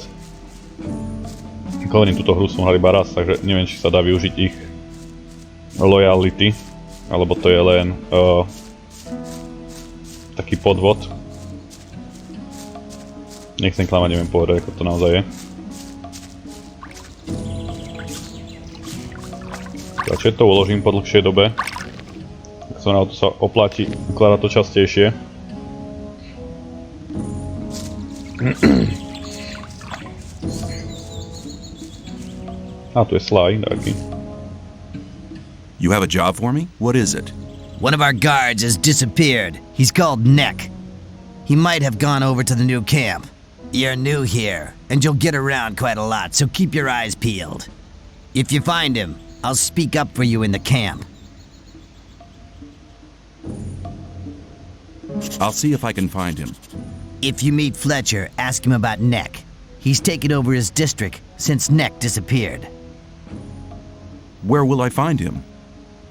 Speaker 1: Hovorím, túto hru som hral iba raz, takže neviem, či sa dá využiť ich loyalty, alebo to je len taký podvod. Nechcem klamať, neviem povedať, ako to naozaj je. Radšej to uložím po dlhšej dobe. Tak sa na to sa oplatí ukladať to častejšie. A tu je Sly, taký.
Speaker 11: You have a job for me? What is it?
Speaker 4: One of our guards has disappeared. He's called Neck. He might have gone over to the new camp. You're new here, and you'll get around quite a lot, so keep your eyes peeled. If you find him, I'll speak up for you in the camp.
Speaker 11: I'll see if I can find him.
Speaker 4: If you meet Fletcher, ask him about Neck. He's taken over his district since Neck disappeared.
Speaker 11: Where will I find him?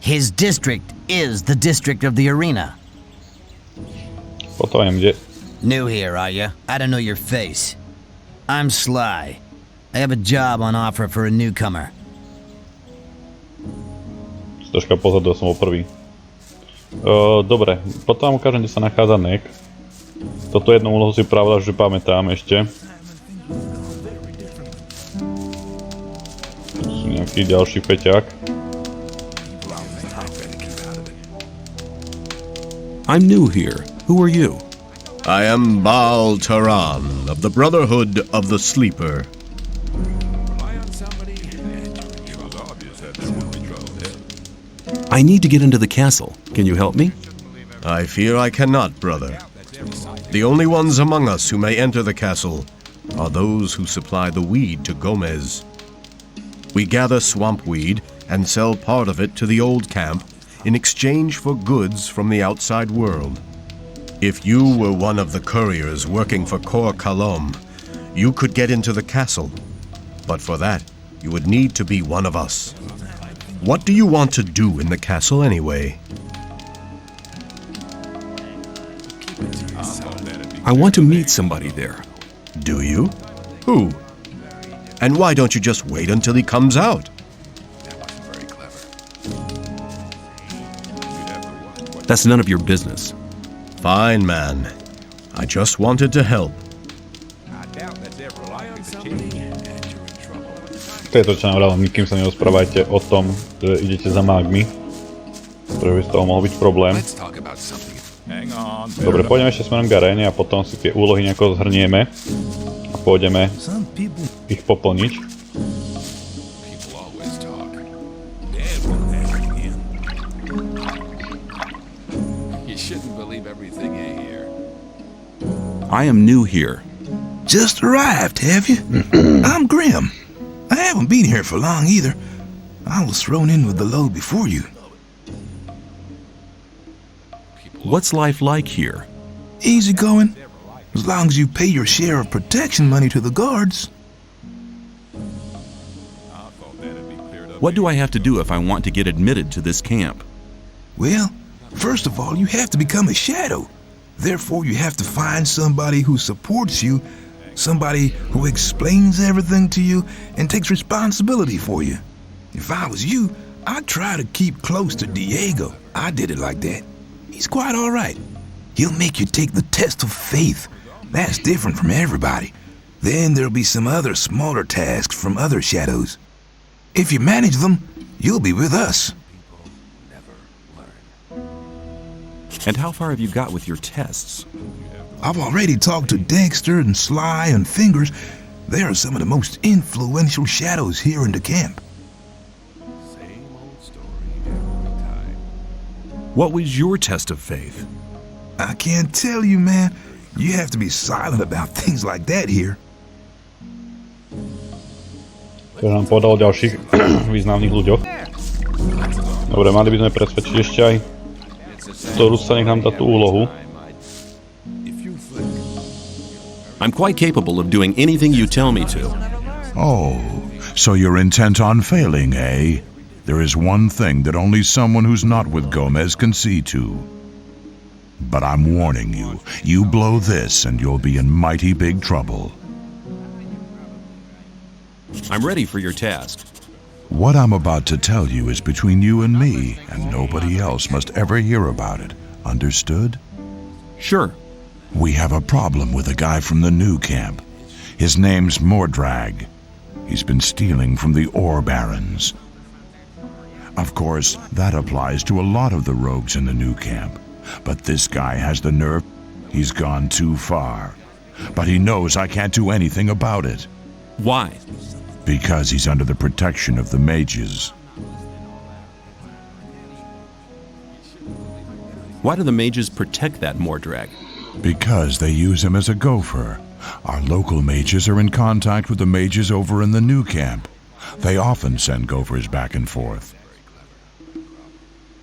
Speaker 4: His district is the district of the arena.
Speaker 1: Potom kde?
Speaker 4: New here, are you? I don't know your face. I'm Sly. I have a job on offer for a newcomer.
Speaker 1: Troška pozadu, som bol prvý. Dobre, potom ukážem, kde sa nachádza Neck. Toto jednu úlohu si pravda, že pamätám ešte. Tu sú nejaký ďalší feťák.
Speaker 11: I'm new here. Who are you?
Speaker 14: I am Baal Taran of the Brotherhood of the Sleeper.
Speaker 11: I need to get into the castle. Can you help me?
Speaker 14: I fear I cannot, brother. The only ones among us who may enter the castle are those who supply the weed to Gomez. We gather swamp weed and sell part of it to the old camp in exchange for goods from the outside world. If you were one of the couriers working for Kor Kalom, you could get into the castle. But for that, you would need to be one of us. What do you want to do in the castle anyway?
Speaker 11: I want to meet somebody there.
Speaker 14: Do you? Who? And why don't you just wait until he comes out?
Speaker 11: That's none of your business.
Speaker 14: Fine, man. I just wanted to help.
Speaker 1: To je to, čo nám vrávám, nikým sa nerozprávajte o tom, že idete za mágmi. Pretože by z toho mohol byť problém. Dobre, pôjdeme ešte smerom k aréne a potom si tie úlohy nejako zhrnieme a pôjdeme ich poplniť.
Speaker 6: I am new here. Just arrived, have you? I'm Grim. I haven't been here for long either. I was thrown in with the load before you.
Speaker 11: What's life like here?
Speaker 6: Easy going, as long as you pay your share of protection money to the guards.
Speaker 11: What do I have to do if I want to get admitted to this camp?
Speaker 6: Well, first of all, you have to become a shadow. Therefore, you have to find somebody who supports you, somebody who explains everything to you and takes responsibility for you. If I was you, I'd try to keep close to Diego. I did it like that. He's quite all right. He'll make you take the test of faith. That's different from everybody. Then there'll be some other smaller tasks from other shadows. If you manage them, you'll be with us.
Speaker 11: And how far have you got with your tests?
Speaker 6: I've already talked to Dexter and Sly and Fingers. They are some of the most influential shadows here in the camp.
Speaker 9: What was your test of faith?
Speaker 6: I can't tell you, man. You have to be silent about things like that here.
Speaker 1: To nám povedal o ďalších významných ľuďoch. Dobre, mali by sme presvedčiť ešte aj ktorú sa nech nám dá tú úlohu.
Speaker 11: I'm quite capable of doing anything you tell me to.
Speaker 9: Oh, so you're intent on failing, eh? There is one thing that only someone who's not with Gomez can see to. But I'm warning you, you blow this and you'll be in mighty big trouble.
Speaker 11: I'm ready for your task.
Speaker 9: What I'm about to tell you is between you and me, and nobody else must ever hear about it. Understood?
Speaker 11: Sure.
Speaker 9: We have a problem with a guy from the new camp. His name's Mordrag. He's been stealing from the ore barons. Of course, that applies to a lot of the rogues in the new camp. But this guy has the nerve. He's gone too far. But he knows I can't do anything about it.
Speaker 11: Why?
Speaker 9: Because he's under the protection of the mages.
Speaker 11: Why do the mages protect that Mordrag?
Speaker 9: Because they use him as a gopher. Our local mages are in contact with the mages over in the new camp. They often send gophers back and forth.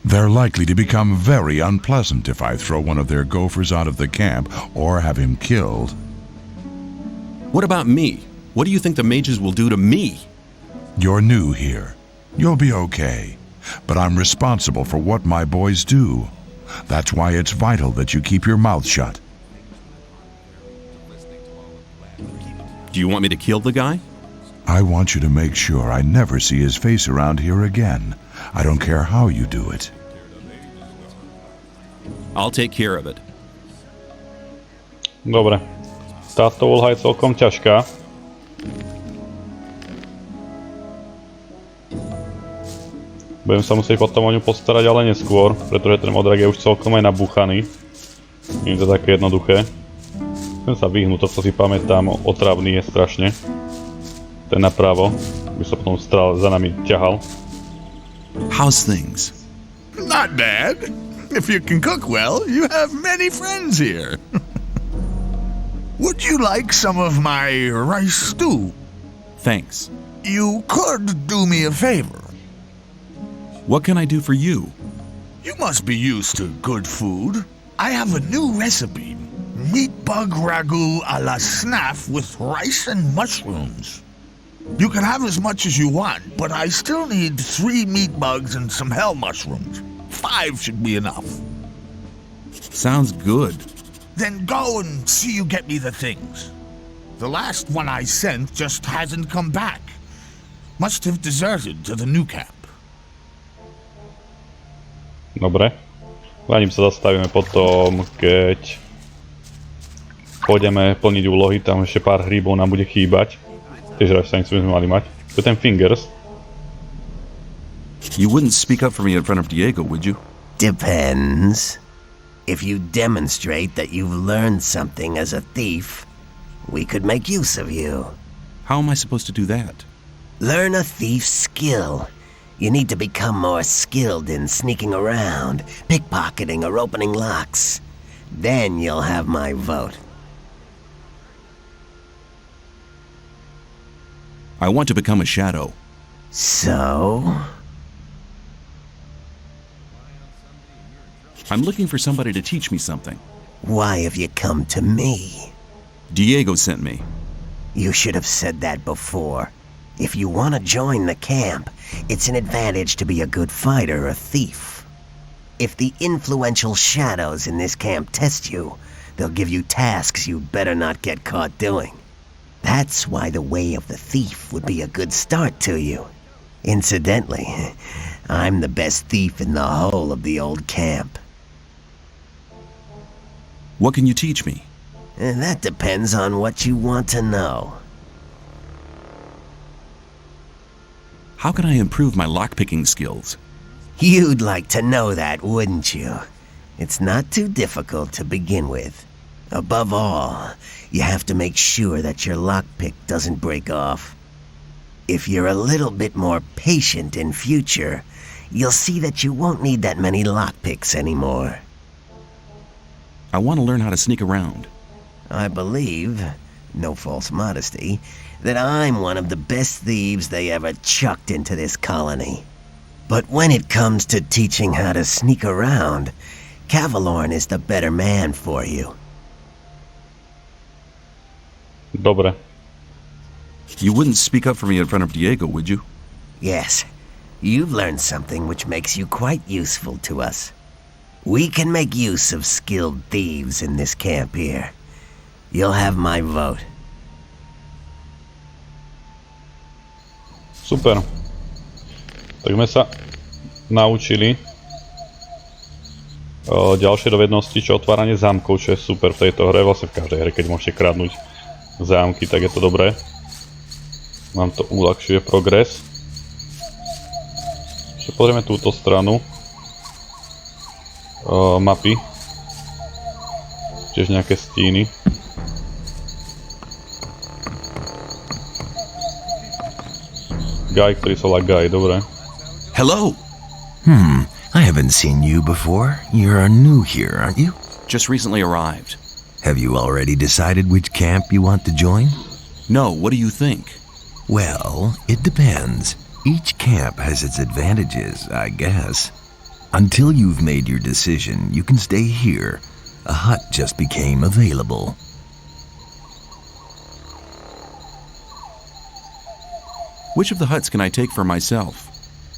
Speaker 9: They're likely to become very unpleasant if I throw one of their gophers out of the camp or have him killed.
Speaker 11: What about me? What do you think the mages will do to me?
Speaker 9: You're new here. You'll be okay. But I'm responsible for what my boys do. That's why it's vital that you keep your mouth shut.
Speaker 11: Do you want me to kill the guy?
Speaker 9: I want you to make sure I never see his face around here again. I don't care how you do it.
Speaker 11: I'll take care of it.
Speaker 1: Dobre. Táto úloha je celkom ťažká. Budem sa musieť potom o ňu postarať, ale neskôr, pretože ten modrak je už celkom aj nabúchaný. Nie je to také jednoduché. Chcem sa vyhnúť, to si pamätám, otravný je strašne. Ten napravo, by sa potom za nami ťahal.
Speaker 6: How's things?
Speaker 15: Not bad. If you can cook well, you have many friends here. Would you like some of my rice stew?
Speaker 11: Thanks.
Speaker 15: You could do me a favor.
Speaker 11: What can I do for you?
Speaker 15: You must be used to good food. I have a new recipe. Meat bug ragu a la snaff with rice and mushrooms. You can have as much as you want, but I still need 3 meat bugs and some hell mushrooms. 5 should be enough.
Speaker 11: Sounds good.
Speaker 15: Then go and see you get me the things. The last one I sent just hasn't come back. Must have deserted to the new camp.
Speaker 1: Dobre. Na ním sa zastavíme potom, keď pôjdeme plniť úlohy, tam ešte pár hríbov nám bude chýbať. Tie žravstanice by sme mali mať. To je ten Fingers.
Speaker 11: You wouldn't speak up for me in front of Diego, would you?
Speaker 3: Depends. If you demonstrate that you've learned something as a thief, we could make use of you.
Speaker 11: How am I supposed to do that?
Speaker 3: Learn a thief's skill. You need to become more skilled in sneaking around, pickpocketing, or opening locks. Then you'll have my vote.
Speaker 11: I want to become a shadow.
Speaker 3: So?
Speaker 11: I'm looking for somebody to teach me something.
Speaker 3: Why have you come to me?
Speaker 11: Diego sent me.
Speaker 3: You should have said that before. If you want to join the camp, it's an advantage to be a good fighter or thief. If the influential shadows in this camp test you, they'll give you tasks you better not get caught doing. That's why the way of the thief would be a good start to you. Incidentally, I'm the best thief in the whole of the old camp.
Speaker 11: What can you teach me?
Speaker 3: That depends on what you want to know.
Speaker 11: How can I improve my lockpicking skills?
Speaker 3: You'd like to know that, wouldn't you? It's not too difficult to begin with. Above all, you have to make sure that your lockpick doesn't break off. If you're a little bit more patient in future, you'll see that you won't need that many lockpicks anymore.
Speaker 11: I want to learn how to sneak around.
Speaker 3: I believe, no false modesty, that I'm one of the best thieves they ever chucked into this colony. But when it comes to teaching how to sneak around, Cavalorn is the better man for you.
Speaker 1: Dobre.
Speaker 11: You wouldn't speak up for me in front of Diego, would you?
Speaker 3: Yes. You've learned something which makes you quite useful to us. We can make use of skilled thieves in this camp here. You'll have my vote.
Speaker 1: Super. Tak sme sa naučili ďalšie dovednosti, čo otváranie zámkov, čo je super v tejto hre. Vlastne v každej hre, keď môžete kradnúť zámky, tak je to dobré. Nám to uľahčuje progres. Ešte pozrieme túto stranu mapy. Tiež nejaké stíny. Guy, ktorý sa volá Guy, dobre.
Speaker 6: Hello. I haven't seen you before. You're new here, aren't you?
Speaker 11: Just recently arrived.
Speaker 6: Have you already decided which camp you want to join?
Speaker 11: No, what do you think?
Speaker 6: Well, it depends. Each camp has its advantages, I guess. Until you've made your decision, you can stay here. A hut just became available.
Speaker 11: Which of the huts can I take for myself?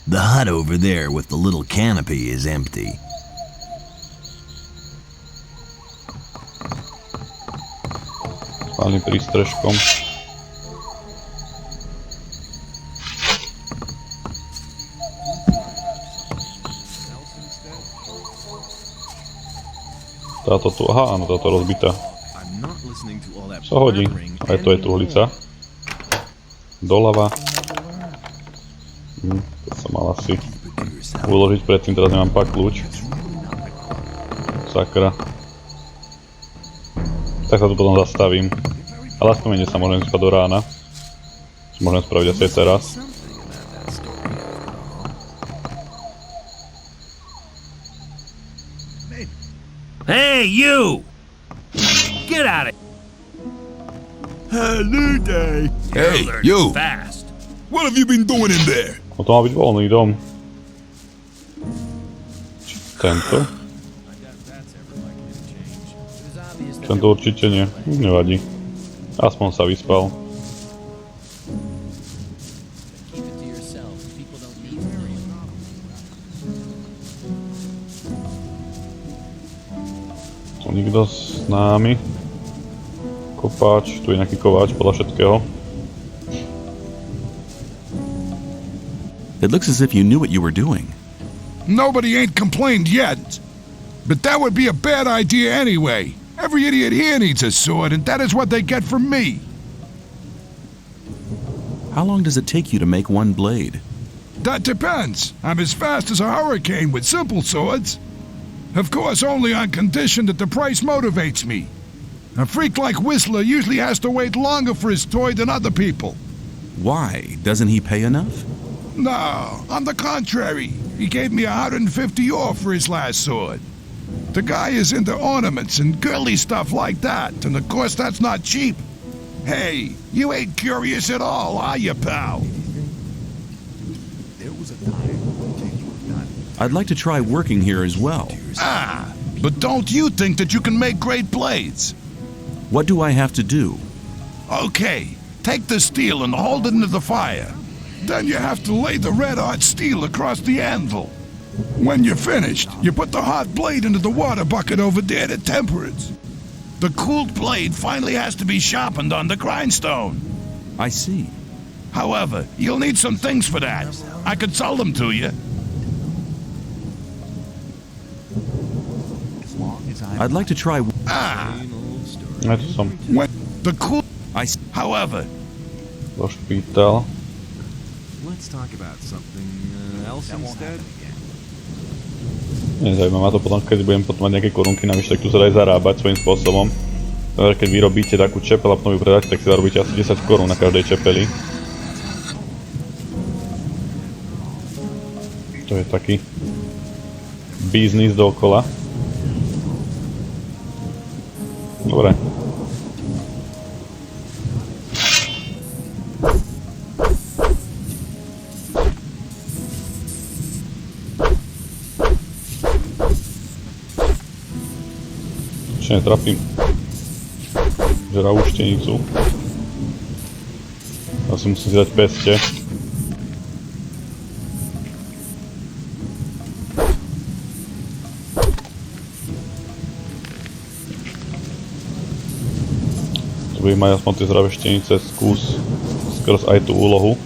Speaker 6: The hut over there with the little canopy is empty.
Speaker 1: Spálnym prístrežkom. Táto tu, aha, áno, táto rozbitá. Sa hodí, aj to je truhlica. Doľava. To som mal asi uložiť predtým, teraz nemám pak kľúč. Sakra. Tak sa tu potom zastavím. Ale aspoň sa môžem spať do rána. Čo môžem spraviť asi aj teraz.
Speaker 8: Hey, you! Get out of here!
Speaker 15: Hello there.
Speaker 9: Hey, you!
Speaker 8: Fast.
Speaker 9: What have you been doing in there?
Speaker 1: No to má byť voľný dom. Či tento? Tento určite nie. Nevadí. Aspoň sa vyspal. Tu nikto s námi. Kopáč, tu je nejaký kováč podľa všetkého.
Speaker 11: It looks as if you knew what you were doing.
Speaker 9: Nobody ain't complained yet. But that would be a bad idea anyway. Every idiot here needs a sword, and that is what they get from me.
Speaker 11: How long does it take you to make one blade?
Speaker 9: That depends. I'm as fast as a hurricane with simple swords. Of course, only on condition that the price motivates me. A freak like Whistler usually has to wait longer for his toy than other people.
Speaker 11: Why? Doesn't he pay enough?
Speaker 9: No, on the contrary. He gave me 150 off for his last sword. The guy is into ornaments and girly stuff like that, and of course that's not cheap. Hey, you ain't curious at all, are you, pal?
Speaker 11: I'd like to try working here as well.
Speaker 9: Ah, but don't you think that you can make great blades?
Speaker 11: What do I have to do?
Speaker 9: Okay, take the steel and hold it into the fire. Then you have to lay the red-hot steel across the anvil. When you're finished, you put the hot blade into the water bucket over there to temper it. The cooled blade finally has to be sharpened on the grindstone.
Speaker 11: I see.
Speaker 9: However, you'll need some things for that. I could sell them to you.
Speaker 11: I'd like to try.
Speaker 1: Ja tu som.
Speaker 9: The cool. However.
Speaker 1: Do špítal.
Speaker 16: Let's talk about something else instead.
Speaker 1: Nezaujíma ma to potom, keď budem potom mať nejaké korunky navyše, tak tu sa dá zarábať svojím spôsobom. Keď vyrobíte takú čepel a potom ju predáte, tak si zarobíte asi 10 korún na každej čepeli. To je taký biznis dookola. Dobre. Ešte netrafím žravú štenicu. Asi musím si dať peste. To bude mať aspoň tie zdravé štenice skús skrz aj tú úlohu.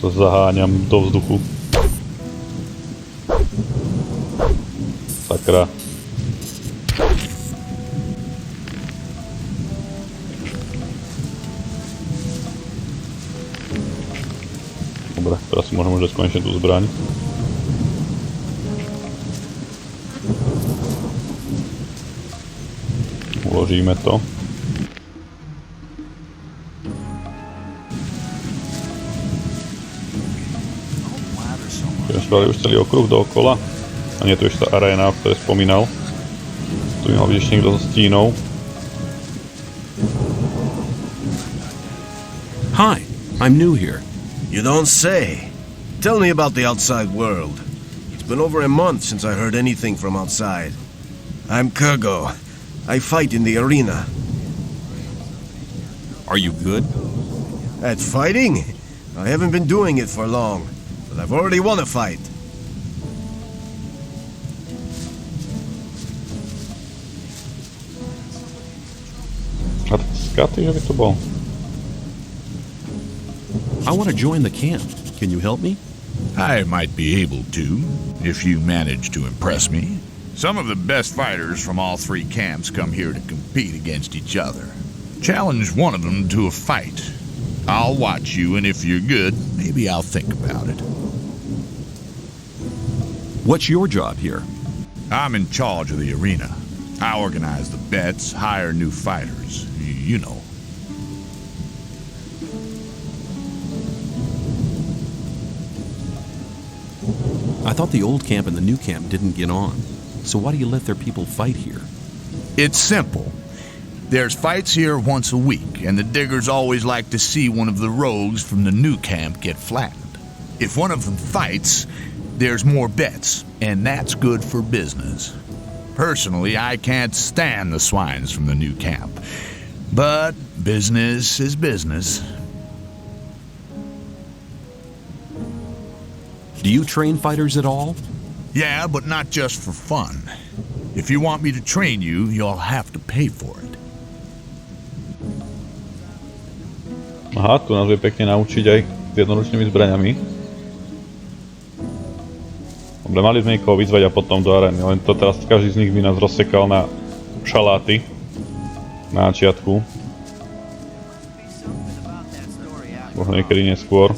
Speaker 1: Sa zaháňam do vzduchu. Sakra. Dobre, teraz si môžem už dať konečne tú zbraň. Uložíme to. Keď sme spravili už celý okruh dookola. A nie, tu ešte tá aréna, o ktorej spomínal. Tu by mal byť ešte niekto so stínov.
Speaker 17: Hi, I'm new here.
Speaker 14: You don't say. Tell me about the outside world. It's been over a month since I heard anything from outside. I'm Kurgo. I fight in the arena.
Speaker 17: Are you good?
Speaker 14: At fighting? I haven't been doing it for long, but I've already won a fight.
Speaker 1: A skaty, že by to bol?
Speaker 17: I want to join the camp. Can you help me?
Speaker 15: I might be able to, if you manage to impress me. Some of the best fighters from all three camps come here to compete against each other. Challenge one of them to a fight. I'll watch you, and if you're good, maybe I'll think about it.
Speaker 17: What's your job here?
Speaker 15: I'm in charge of the arena. I organize the bets, hire new fighters. You know.
Speaker 17: I thought the old camp and the new camp didn't get on. So why do you let their people fight here?
Speaker 15: It's simple. There's fights here once a week, and the diggers always like to see one of the rogues from the new camp get flattened. If one of them fights, there's more bets, and that's good for business. Personally, I can't stand the swines from the new camp. But business is business.
Speaker 17: Do you train fighters at all?
Speaker 15: Yeah, but not just for fun. If you want me to train you, you'll have to pay for it.
Speaker 1: Aha, tu nás vie pekne naučiť aj s jednoručnými zbraňami. Dobre, mali sme niekoho vyzvať a potom do arény, len to teraz každý z nich by nás rozsekal na šaláty. Na začiatku. Možno niekedy neskôr.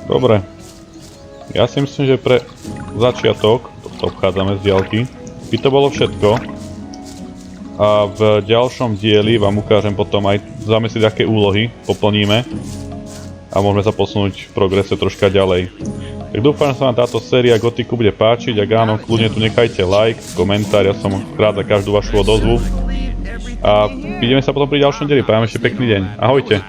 Speaker 1: Dobre. Ja si myslím, že pre začiatok, to obchádzame z diaľky, by to bolo všetko. A v ďalšom dieli vám ukážem potom aj zamyslieť, aké úlohy poplníme. A môžeme sa posunúť v progrese troška ďalej. Tak dúfam, že sa vám táto séria Gothicu bude páčiť. Ak áno, kľudne tu nechajte like, komentár, ja som rád za každú vašu odozvu. A vidíme sa potom pri ďalšom dieli. Prajem ešte pekný deň. Ahojte.